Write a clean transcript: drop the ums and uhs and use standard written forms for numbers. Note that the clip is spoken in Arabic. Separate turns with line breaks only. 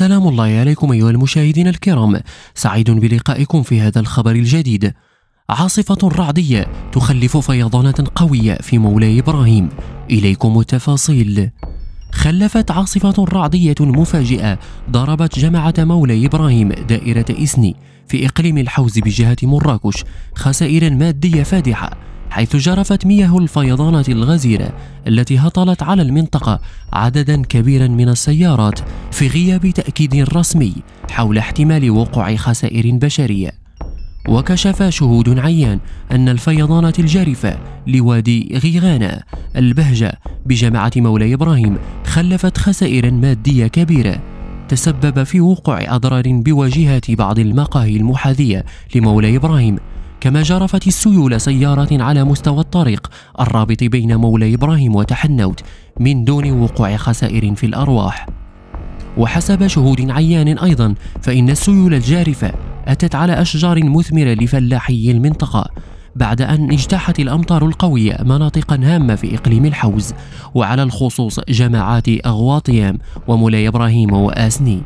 سلام الله عليكم أيها المشاهدين الكرام، سعيد بلقائكم في هذا الخبر الجديد. عاصفة رعدية تخلف فيضانات قوية في مولاي إبراهيم، إليكم التفاصيل. خلفت عاصفة رعدية مفاجئة ضربت جماعة مولاي إبراهيم دائرة إسني في إقليم الحوز بجهة مراكش خسائر مادية فادحة، حيث جرفت مياه الفيضانات الغزيرة التي هطلت على المنطقة عددا كبيرا من السيارات في غياب تأكيد رسمي حول احتمال وقوع خسائر بشرية. وكشف شهود عيان أن الفيضانات الجارفة لوادي غيغانا البهجة بجماعة مولاي إبراهيم خلفت خسائر مادية كبيرة تسبب في وقوع أضرار بواجهات بعض المقاهي المحاذية لمولاي إبراهيم، كما جرفت السيول سيارات على مستوى الطريق الرابط بين مولاي إبراهيم وتحنوت من دون وقوع خسائر في الأرواح. وحسب شهود عيان أيضا فإن السيول الجارفة أتت على أشجار مثمرة لفلاحي المنطقة بعد أن اجتاحت الأمطار القوية مناطقا هامة في إقليم الحوز، وعلى الخصوص جماعات أغواطيام ومولاي إبراهيم وآسني.